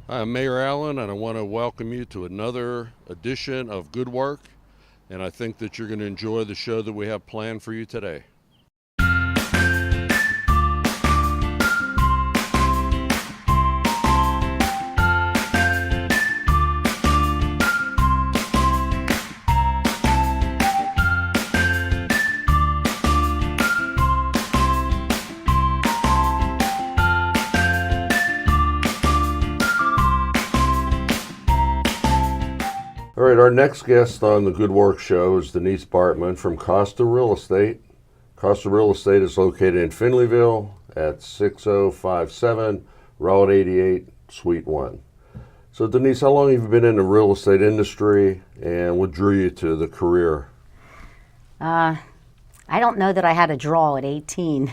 I'm Mayor Allen, and I want to welcome you to another edition of Good Work. And I think that you're going to enjoy the show that we have planned for you today. All right, our next guest on the Good Work Show is Denise Bartman from Costa Real Estate. Costa Real Estate is located in Finleyville at 6057 Route 88, Suite 1. So Denise, how long have you been in the real estate industry, and what drew you to the career? I don't know that I had a draw at 18,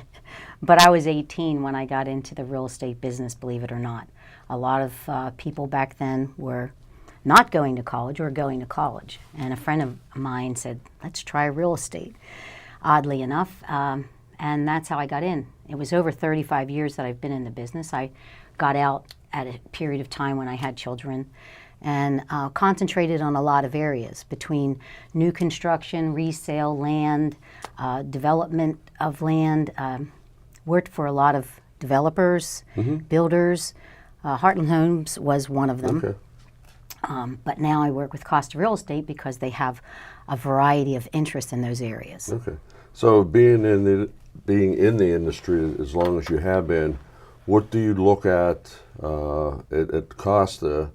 but I was 18 when I got into the real estate business, believe it or not. A lot of people back then were not going to college or going to college. And a friend of mine said, let's try real estate, oddly enough. And that's how I got in. It was over 35 years that I've been in the business. I got out at a period of time when I had children and concentrated on a lot of areas between new construction, resale, land, development of land. Worked for a lot of developers, builders. Heartland Homes was one of them. Okay. But now I work with Costa Real Estate because they have a variety of interests in those areas. Okay. So being in the industry as long as you have been, what do you look at Costa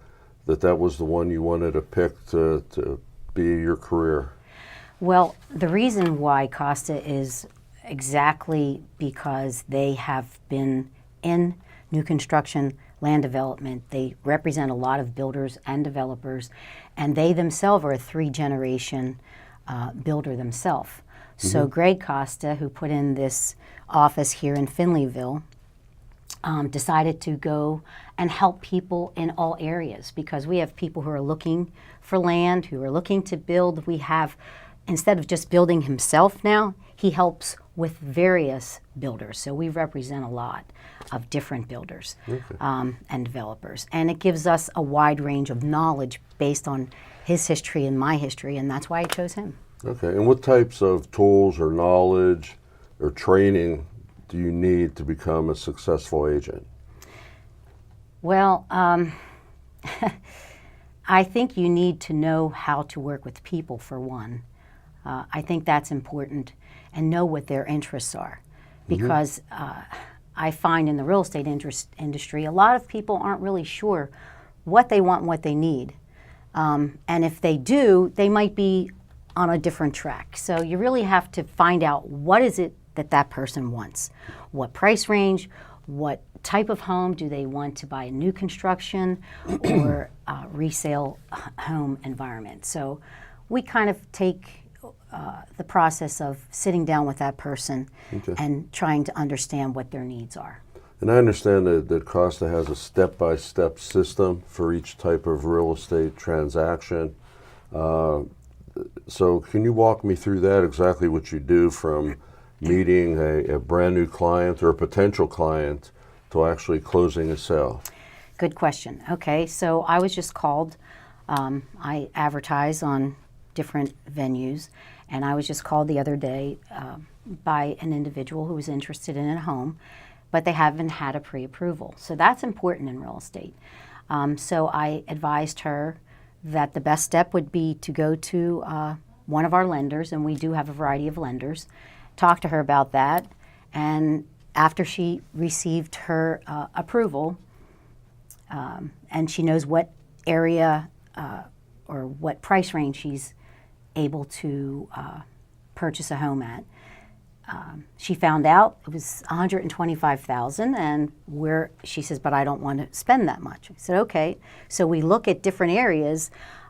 that was the one you wanted to pick to be your career? Well, the reason why Costa is exactly because they have been in new construction, land development. They represent a lot of builders and developers, and they themselves are a three-generation builder themselves. So Greg Costa, who put in this office here in Finleyville, decided to go and help people in all areas because we have people who are looking for land, who are looking to build. We have, instead of just building himself now, he helps with various builders. So we represent a lot of different builders and developers. And it gives us a wide range of knowledge based on his history and my history, and that's why I chose him. Okay. And what types of tools or knowledge or training do you need to become a successful agent? Well, I think you need to know how to work with people, for one. I think that's important, and know what their interests are. Because I find in the real estate industry, a lot of people aren't really sure what they want and what they need. And if they do, they might be on a different track. So you really have to find out what is it that that person wants. What price range, what type of home do they want to buy, a new construction or resale home environment. So we kind of take the process of sitting down with that person and trying to understand what their needs are. And I understand that Costa has a step-by-step system for each type of real estate transaction. So can you walk me through that, exactly what you do from meeting a brand new client or a potential client to actually closing a sale? Good question. Okay, so I was just called. I advertise on different venues, and I was just called the other day by an individual who was interested in a home, but they haven't had a pre-approval. So that's important in real estate. So I advised her that the best step would be to go to one of our lenders, and we do have a variety of lenders, talk to her about that, and after she received her approval, and she knows what area or what price range she's able to purchase a home at. She found out it was $125,000, and she says, but I don't want to spend that much. I said, okay. So we look at different areas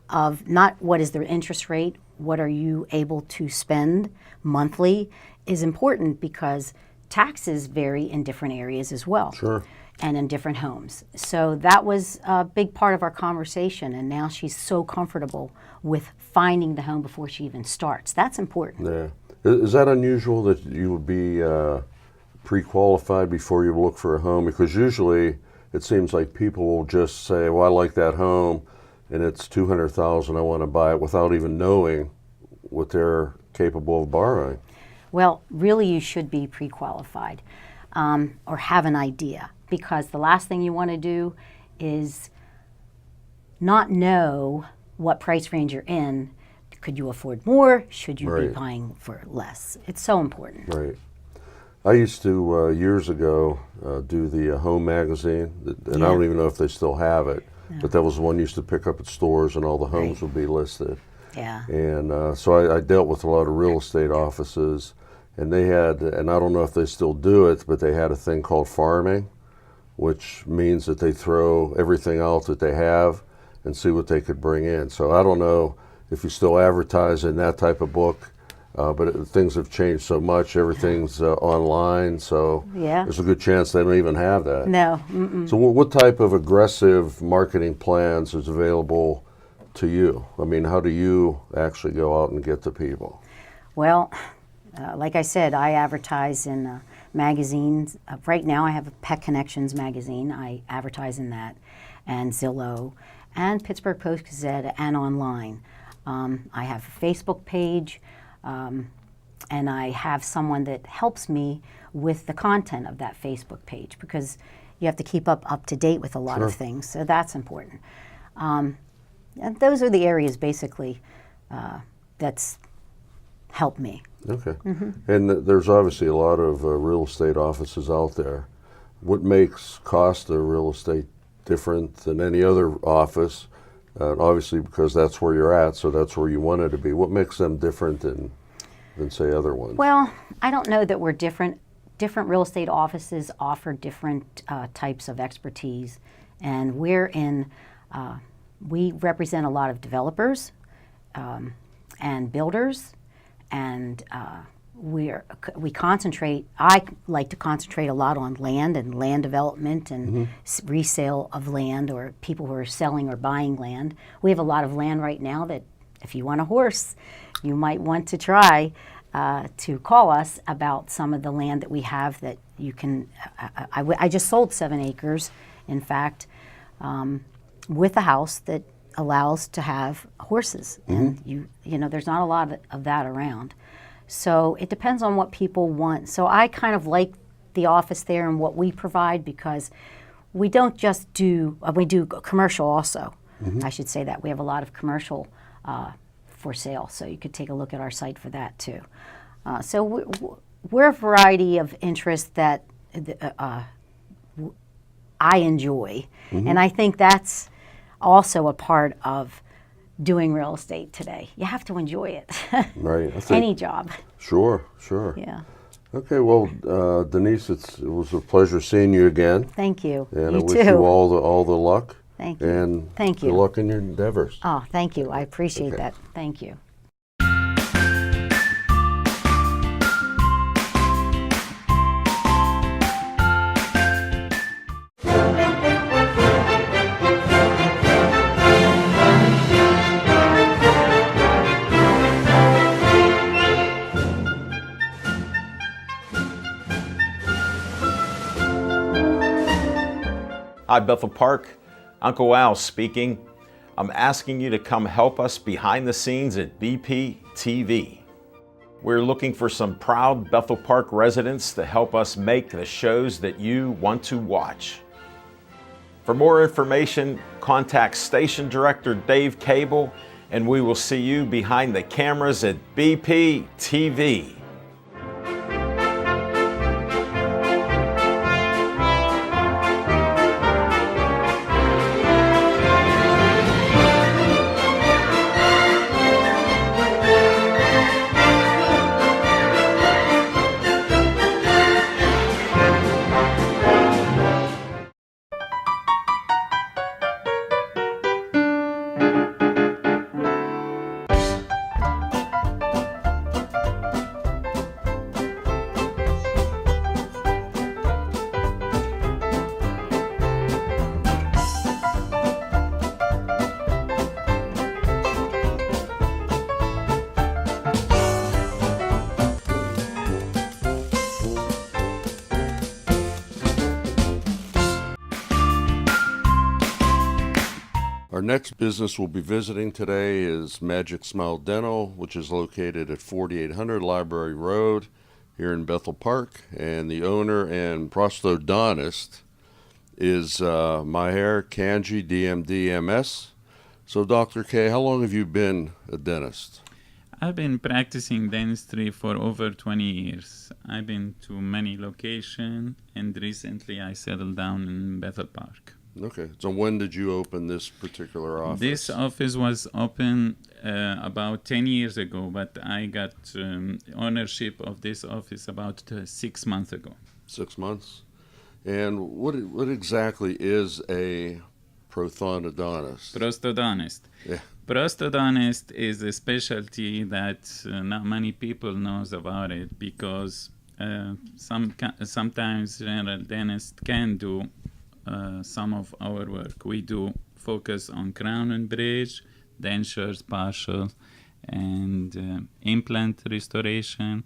of not what is their interest rate, what are you able to spend monthly is important because taxes vary in different areas as well. Sure. And in different homes. So that was a big part of our conversation, and now she's so comfortable with finding the home before she even starts. That's important. Yeah. Is that unusual that you would be pre-qualified before you look for a home? Because usually it seems like people will just say, well, I like that home and it's 200,000, I want to buy it, without even knowing what they're capable of borrowing. Well, really, you should be pre-qualified or have an idea, because the last thing you want to do is not know what price range you're in. Could you afford more? Should you be Right. buying for less? It's so important. Right. I used to, years ago, do the Home magazine, and I don't even know if they still have it, but that was the one you used to pick up at stores and all the homes Right. would be listed. Yeah. And so I dealt with a lot of real estate offices, and they had, and I don't know if they still do it, but they had a thing called farming, which means that they throw everything out that they have and see what they could bring in. So I don't know if you still advertise in that type of book, but things have changed so much. Everything's online, so Yeah. there's a good chance they don't even have that. No. So what type of aggressive marketing plans is available to you? I mean, how do you actually go out and get to people? Well, like I said, I advertise in magazines. Right now, I have a Pet Connections magazine. I advertise in that, and Zillow, and Pittsburgh Post-Gazette, and online. I have a Facebook page, and I have someone that helps me with the content of that Facebook page, because you have to keep up to date with a lot of things, so that's important. And those are the areas basically that's helped me. Okay. And there's obviously a lot of real estate offices out there. What makes Costa Real Estate different than any other office? Obviously, because that's where you're at, so that's where you wanted to be. What makes them different than say, other ones? Well, I don't know that we're different. Different real estate offices offer different types of expertise, and we represent a lot of developers and builders, and we concentrate. I like to concentrate a lot on land and land development and resale of land, or people who are selling or buying land. We have a lot of land right now that, if you want a horse, you might want to try to call us about some of the land that we have that you can. I just sold 7 acres, in fact, with a house that allows to have horses, and you know there's not a lot of that around. So it depends on what people want. So I kind of like the office there and what we provide, because we don't just do, we do commercial also. I should say that. We have a lot of commercial for sale, so you could take a look at our site for that too. So we're a variety of interests that I enjoy, and I think that's also a part of doing real estate today. You have to enjoy it. Right. I think, Any job. Sure. Yeah. Okay. Well, Denise, it was a pleasure seeing you again, Thank you. and You I wish too. you all the luck. Thank you. And Thank good you. luck in your endeavors. Oh, thank you. I appreciate Okay. that. Thank you. Hi, Bethel Park. Uncle Al speaking. I'm asking you to come help us behind the scenes at BP TV. We're looking for some proud Bethel Park residents to help us make the shows that you want to watch. For more information, contact Station Director Dave Cable, and we will see you behind the cameras at BP TV. Our next business we'll be visiting today is Magic Smile Dental, which is located at 4800 Library Road here in Bethel Park. And the owner and prosthodontist is Maher Kanji, DMD, MS. So, Dr. K, how long have you been a dentist? I've been practicing dentistry for over 20 years. I've been to many locations, and recently I settled down in Bethel Park. Okay. So when did you open this particular office? This office was open about 10 years ago, but I got ownership of this office about 6 months ago. 6 months. And what exactly is a prosthodontist? Prosthodontist. Yeah. Prosthodontist is a specialty that not many people knows about it because sometimes general dentists can do some of our work. We do focus on crown and bridge, dentures, partial, and implant restoration,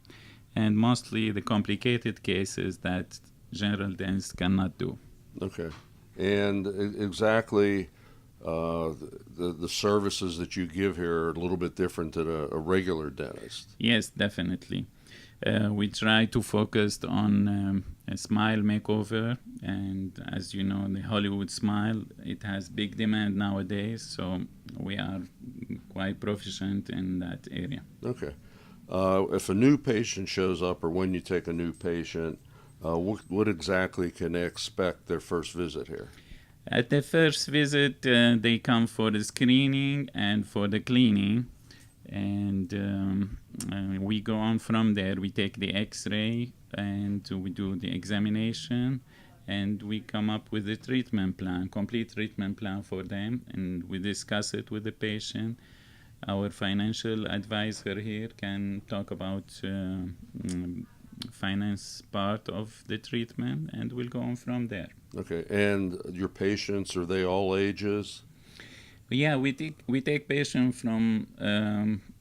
and mostly the complicated cases that general dentists cannot do. Okay. And exactly the services that you give here are a little bit different than a regular dentist. Yes, definitely. We try to focus on a smile makeover, and as you know, the Hollywood smile, it has big demand nowadays, so we are quite proficient in that area. Okay. If a new patient shows up, or when you take a new patient, what exactly can they expect their first visit here? At the first visit, they come for the screening and for the cleaning, and we go on from there. We take the x-ray and we do the examination, and we come up with a treatment plan, complete treatment plan for them, and we discuss it with the patient. Our financial advisor here can talk about finance part of the treatment, and we'll go on from there. Okay. And your patients, are they all ages? Yeah, we take patients from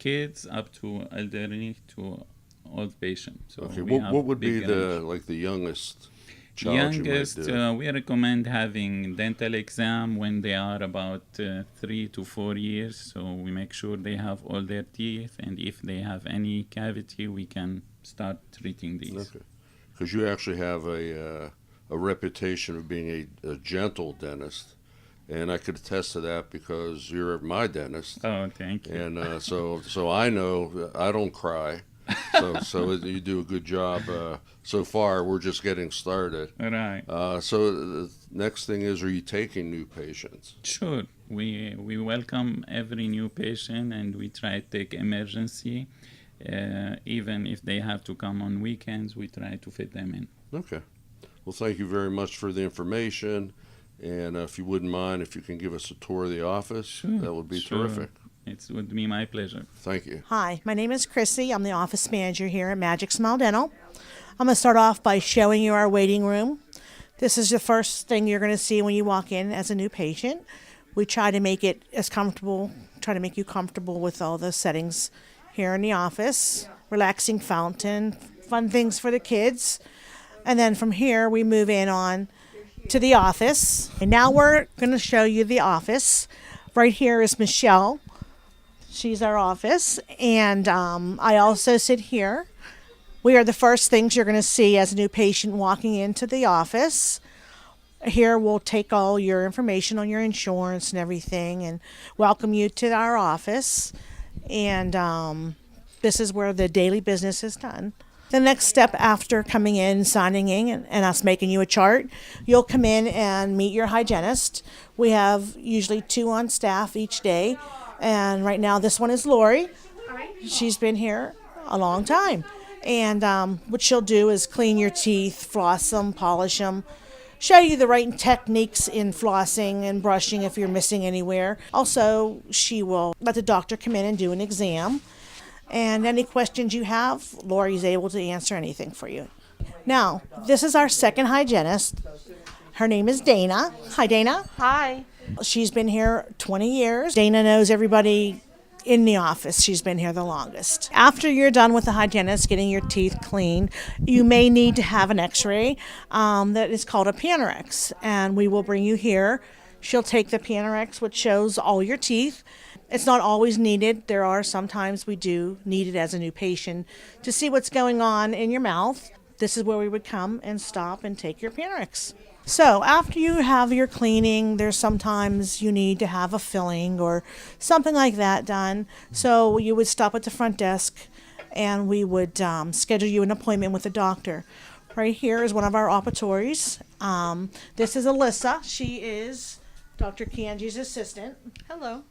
kids up to elderly to old patients. So Okay. we What have would be big the range. youngest child Youngest, you might do? we recommend having dental exam when they are about 3 to 4 years. So we make sure they have all their teeth, and if they have any cavity, we can start treating these. Okay. Because you actually have a reputation of being a gentle dentist, and I could attest to that because you're my dentist, Oh, thank you. and so I know I don't cry. So you do a good job. So far, we're just getting started. All right. So the next thing is, are you taking new patients? Sure. We welcome every new patient, and we try to take emergency. Even if they have to come on weekends, we try to fit them in. Okay. Well, thank you very much for the information. And if you wouldn't mind, if you can give us a tour of the office, Sure, that would be sure. terrific. It would be my pleasure. Thank you. Hi, my name is Chrissy. I'm the office manager here at Magic Smile Dental. I'm going to start off by showing you our waiting room. This is the first thing you're going to see when you walk in as a new patient. We try to make it as comfortable, try to make you comfortable with all the settings here in the office. Relaxing fountain, fun things for the kids. And then from here, we move in on to the office. And now we're going to show you the office. Right here is Michelle. She's our office, and I also sit here. We are the first things you're going to see as a new patient walking into the office. Here we'll take all your information on your insurance and everything and welcome you to our office. And this is where the daily business is done. The next step after coming in, signing in, and us making you a chart, you'll come in and meet your hygienist. We have usually 2 on staff each day. And right now, this one is Lori. She's been here a long time. And what she'll do is clean your teeth, floss them, polish them, show you the right techniques in flossing and brushing if you're missing anywhere. Also, she will let the doctor come in and do an exam. And any questions you have, Lori's able to answer anything for you. Now, this is our second hygienist. Her name is Dana. Hi, Dana. Hi. She's been here 20 years. Dana knows everybody in the office. She's been here the longest. After you're done with the hygienist getting your teeth cleaned, you may need to have an x-ray that is called a Panorex. And we will bring you here She'll take the Panorex, which shows all your teeth. It's not always needed. There are sometimes we do need it as a new patient to see what's going on in your mouth. This is where we would come and stop and take your Panorex. So after you have your cleaning, there's sometimes you need to have a filling or something like that done. So you would stop at the front desk and we would schedule you an appointment with a doctor. Right here is one of our operatories. This is Alyssa. She is Dr. Kianji's assistant. Hello.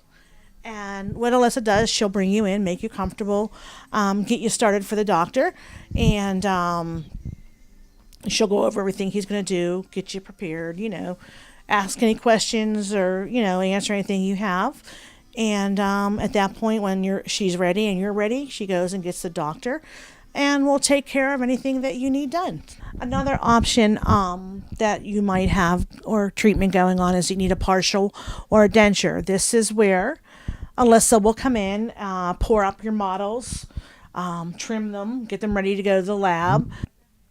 And what Alyssa does, she'll bring you in, make you comfortable, get you started for the doctor, and she'll go over everything he's going to do, get you prepared, ask any questions or, answer anything you have. And at that point, when she's ready and you're ready, she goes and gets the doctor, and we'll take care of anything that you need done. Another option that you might have or treatment going on is you need a partial or a denture. This is where Alyssa will come in, pour up your models, trim them, get them ready to go to the lab,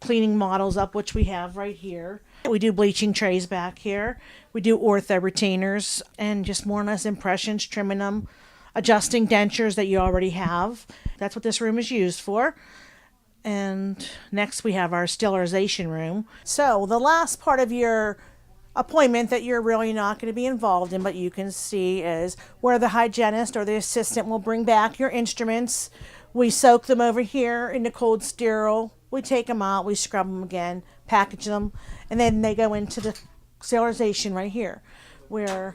cleaning models up, which we have right here. We do bleaching trays back here. We do ortho retainers and just more or less impressions, trimming them, adjusting dentures that you already have. That's what this room is used for. And next we have our sterilization room. So the last part of your appointment that you're really not going to be involved in, but you can see, is where the hygienist or the assistant will bring back your instruments. We soak them over here in the cold sterile. We take them out, we scrub them again, package them, and then they go into the sterilization right here, where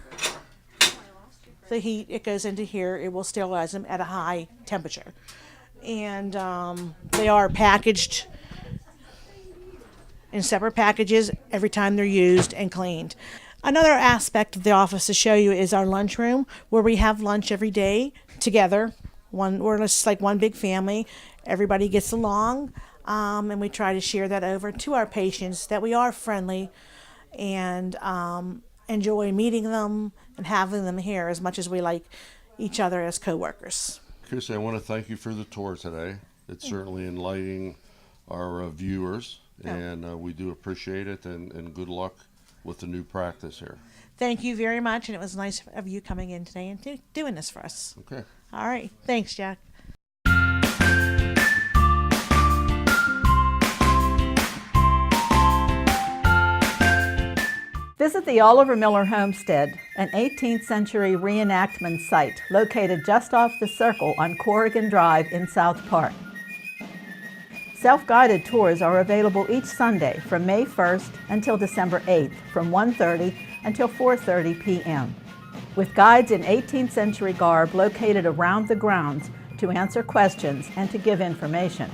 the heat, it goes into here. It will sterilize them at a high temperature. And they are packaged in separate packages every time they're used and cleaned. Another aspect of the office to show you is our lunchroom, where we have lunch every day together. We're just like one big family. Everybody gets along, and we try to share that over to our patients, that we are friendly and enjoy meeting them and having them here as much as we like each other as coworkers. Chrissy, I want to thank you for the tour today. It's certainly enlightening our viewers, and we do appreciate it, and good luck with the new practice here. Thank you very much, and it was nice of you coming in today and doing this for us. Okay. All right. Thanks, Jack. Visit the Oliver Miller Homestead, an 18th century reenactment site located just off the circle on Corrigan Drive in South Park. Self-guided tours are available each Sunday from May 1st until December 8th from 1:30 until 4:30 p.m. with guides in 18th century garb located around the grounds to answer questions and to give information.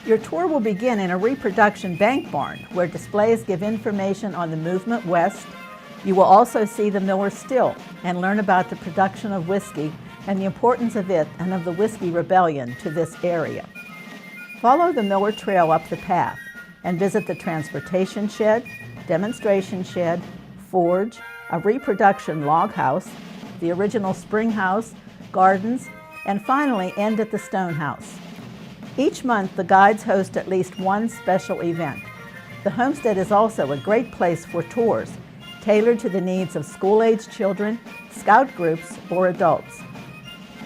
Your tour will begin in a reproduction bank barn where displays give information on the movement west. You will also see the Miller Still and learn about the production of whiskey and the importance of it and of the Whiskey Rebellion to this area. Follow the Miller Trail up the path and visit the transportation shed, demonstration shed, forge, a reproduction log house, the original spring house, gardens, and finally end at the stone house. Each month, the guides host at least one special event. The homestead is also a great place for tours, tailored to the needs of school-aged children, scout groups, or adults.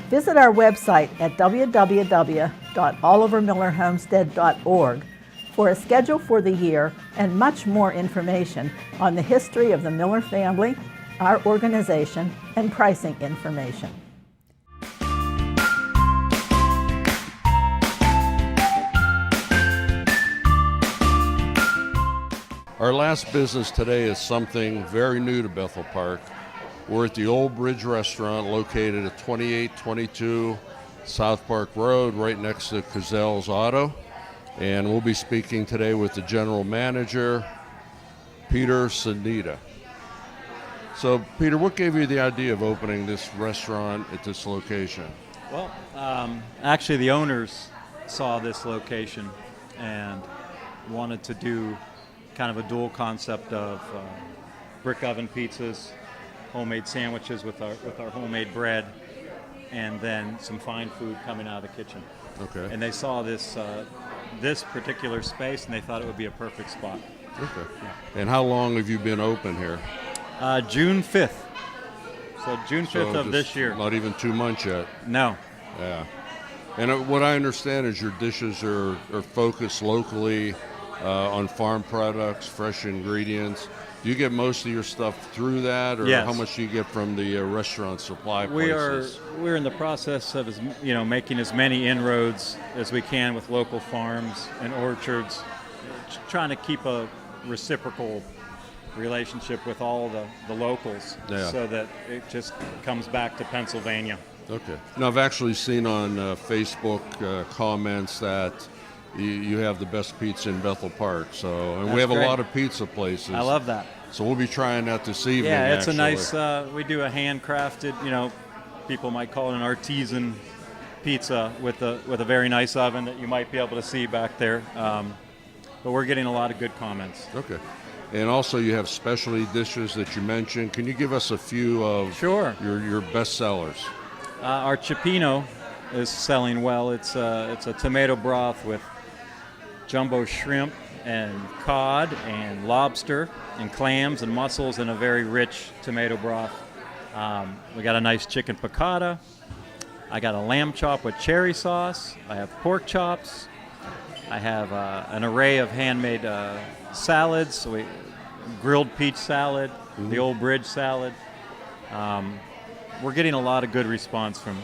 Visit our website at www.olivermillerhomestead.org for a schedule for the year and much more information on the history of the Miller family, our organization, and pricing information. Our last business today is something very new to Bethel Park. We're at the Old Bridge Restaurant located at 2822 South Park Road, right next to Cazel's Auto. And we'll be speaking today with the general manager, Peter Sanita. So, Peter, what gave you the idea of opening this restaurant at this location? Well, actually the owners saw this location and wanted to do kind of a dual concept of brick oven pizzas, homemade sandwiches with our homemade bread, and then some fine food coming out of the kitchen. Okay. And they saw this this particular space, and they thought it would be a perfect spot. Okay. Yeah. And how long have you been open here? June 5th. So June 5th So of this just year. Not even 2 months yet. No. Yeah. And what I understand is your dishes are focused locally on farm products, fresh ingredients. Do you get most of your stuff through that, or Yes. how much do you get from the restaurant supply We're places? in the process of making as many inroads as we can with local farms and orchards, trying to keep a reciprocal relationship with all the locals, Yeah. so that it just comes back to Pennsylvania. Okay. Now, I've actually seen on Facebook comments that you have the best pizza in Bethel Park. So, and we That's have great. a lot of pizza places. I love that. So we'll be trying that this evening. Yeah, it's actually. a nice. We do a handcrafted. People might call it an artisan pizza with a very nice oven that you might be able to see back there. But we're getting a lot of good comments. Okay. And also, you have specialty dishes that you mentioned. Can you give us a few of Sure. your best sellers? Our cioppino is selling well. It's a tomato broth with jumbo shrimp and cod and lobster and clams and mussels in a very rich tomato broth. We got a nice chicken piccata. I got a lamb chop with cherry sauce. I have pork chops. I have an array of handmade salads. Grilled peach salad, the old bridge salad. We're getting a lot of good response from.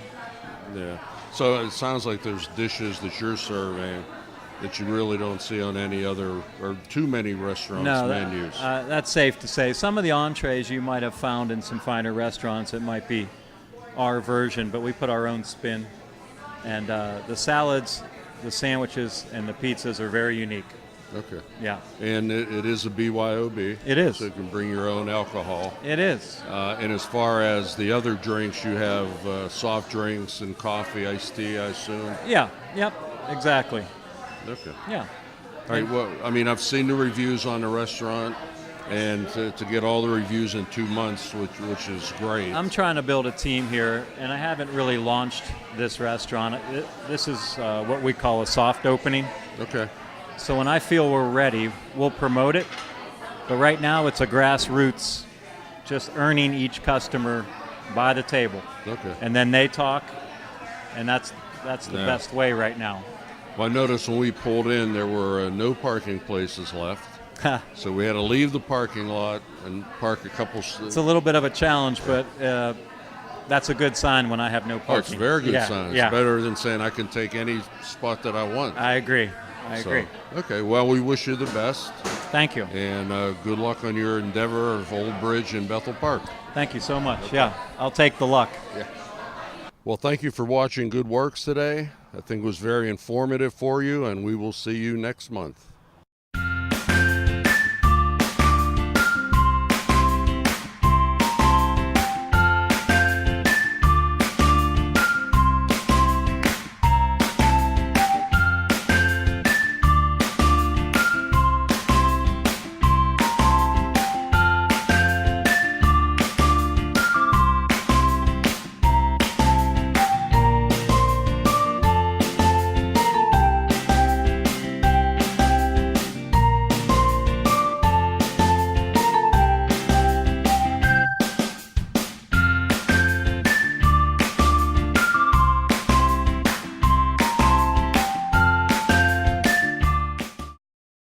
Yeah. So it sounds like there's dishes that you're serving that you really don't see on any other or too many restaurants' menus. That's safe to say. Some of the entrees you might have found in some finer restaurants. It might be our version, but we put our own spin. And the salads, the sandwiches, and the pizzas are very unique. Okay. Yeah, And it is a BYOB. It is. So you can bring your own alcohol. it is. And as far as the other drinks, you have soft drinks and coffee, iced tea, I assume. Yeah, yep, exactly. Okay. Yeah. All right. Well, I mean, I've seen the reviews on the restaurant, and to get all the reviews in 2 months, which is great. I'm trying to build a team here, and I haven't really launched this restaurant. This is what we call a soft opening. Okay. So when I feel we're ready, we'll promote it. But right now, it's a grassroots, just earning each customer by the table. Okay. And then they talk, and that's the Yeah. best way right now. Well, I noticed when we pulled in, there were no parking places left. So we had to leave the parking lot and park a couple. It's a little bit of a challenge, but that's a good sign when I have no parking. Oh, it's a very good Yeah, sign. It's yeah. better than saying I can take any spot that I want. I agree. I So, agree. okay. Well, we wish you the best, Thank you. and good luck on your endeavor of Old Bridge in Bethel Park. Thank you so much. Yeah, I'll take the luck. Well, thank you for watching Good Works today. I think it was very informative for you, and we will see you next month.